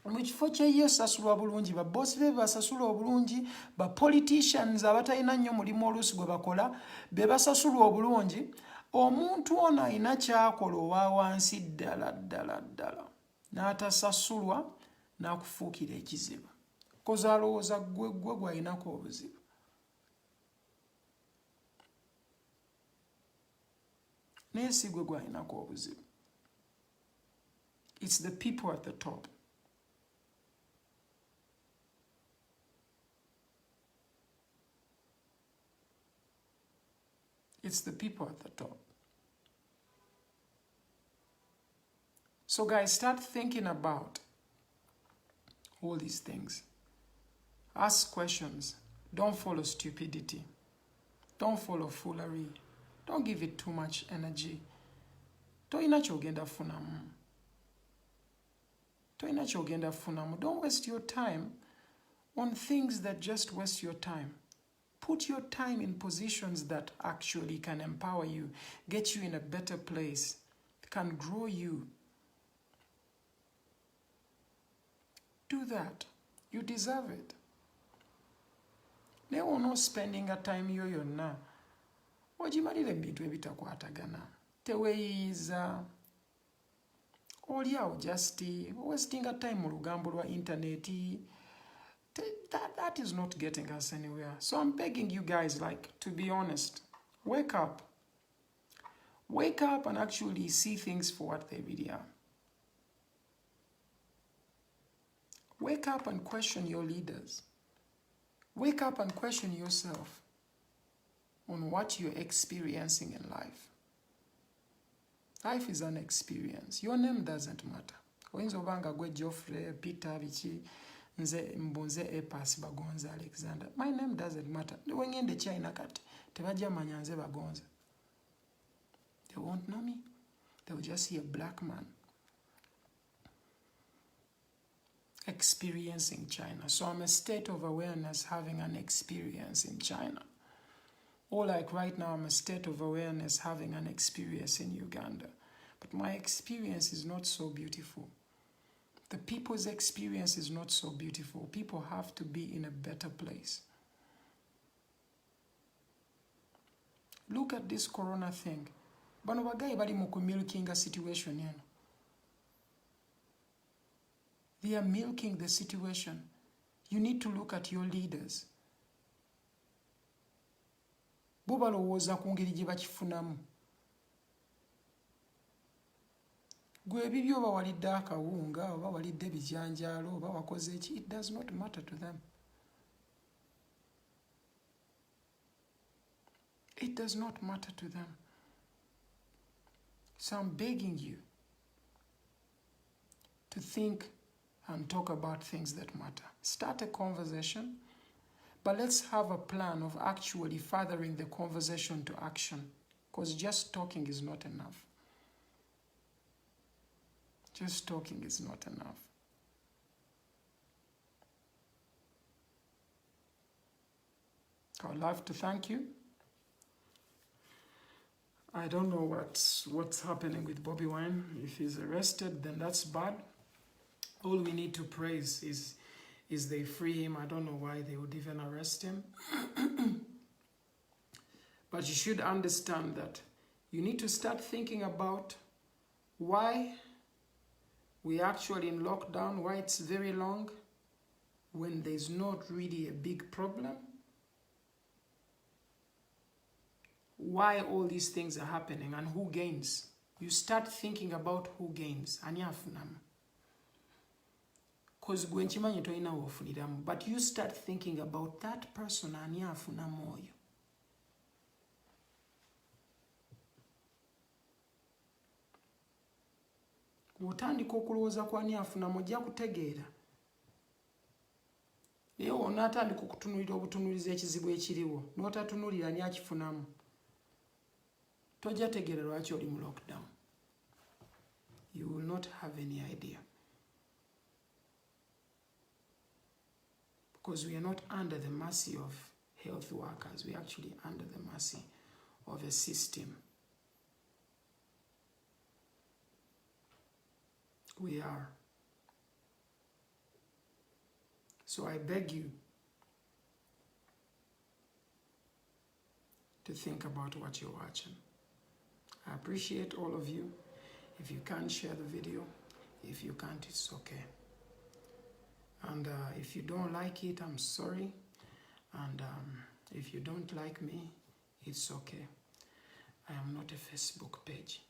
mu kifo kye ye sasulwa bulungi, ba boss be basasula obulungi, ba politicians abatalina nnyo mulimu oluusi gwe bakola be basasulwa obulungi. Omuntu ono alina kyakola owa wansi ddala n'atasasulwa n'akufuukira ekizibu. Koza alowooza gwe gw'alinako obuzibu. Naye si gwe gw'alinako obuzibu. It's the people at the top. It's the people at the top. So guys, start thinking about all these things. Ask questions. Don't follow stupidity. Don't follow foolery. Don't give it too much energy. Toyina kyogenda funamu. Don't waste your time on things that just waste your time. Put your time in positions that actually can empower you, get you in a better place, can grow you. Do that. You deserve it. Never no spending a time yo na. Ogimalire ebintu ebitakwatagana. Teweeyiza. Oliawo just wasting a time mu lugambo lwa internet. That is not getting us anywhere. So I'm begging you guys, like, to be honest, wake up. Wake up and actually see things for what they really are. Wake up and question your leaders. Wake up and question yourself on what you're experiencing in life. Life is an experience. Your name doesn't matter. Oyinza obanga gwe Geoffrey, Peter, biki, nze mbunze Epas Bagonza Alexander. My name doesn't matter. Wengende China kati tebajja manya nze Bagonza. They won't know me. They will just see a black man experiencing China. So I'm a state of awareness having an experience in China. Or like right now, I'm a state of awareness having an experience in Uganda. But my experience is not so beautiful. The people's experience is not so beautiful. People have to be in a better place. Look at this corona thing. Bano bagayi bali mu kumilkinga situation yeno. They are milking the situation. You need to look at your leaders. Bo balowooza ku ngeri gye bakifunamu. Gwe ebibyo oba walidde akawunga, oba walidde ebijanjaalo, oba wakoze eki, it does not matter to them. It does not matter to them. So I'm begging you to think and talk about things that matter. Start a conversation, but let's have a plan of actually furthering the conversation to action, because just talking is not enough. Just talking is not enough. I'd love to thank you. I don't know what's happening with Bobby Wine. If he's arrested, then that's bad. All we need to praise is they free him. I don't know why they would even arrest him. But you should understand that you need to start thinking about why we're actually in lockdown, why it's very long, when there's not really a big problem. Why all these things are happening and who gains you start thinking about who gains. Ani afunamu. Because gwe nkimanyi toyina wofuniramu. But you start thinking about that person ani afunamu oyo. Otandika okulowooza ku ani afunamu ojja kutegeera. Naye onaatandika okutunuulira obutunuulizi ekizibu ekiriwo n'otatunuulira ani akifunamu. Tojja tegeera lwaki oli mu lockdown. You will not have any idea. Because we are not under the mercy of health workers. We are actually under the mercy of a system. We are. So I beg you to think about what you're watching. I appreciate all of you. If you can't share the video, if you can't, it's okay. And if you don't like it, I'm sorry. And if you don't like me, it's okay. I am not a Facebook page.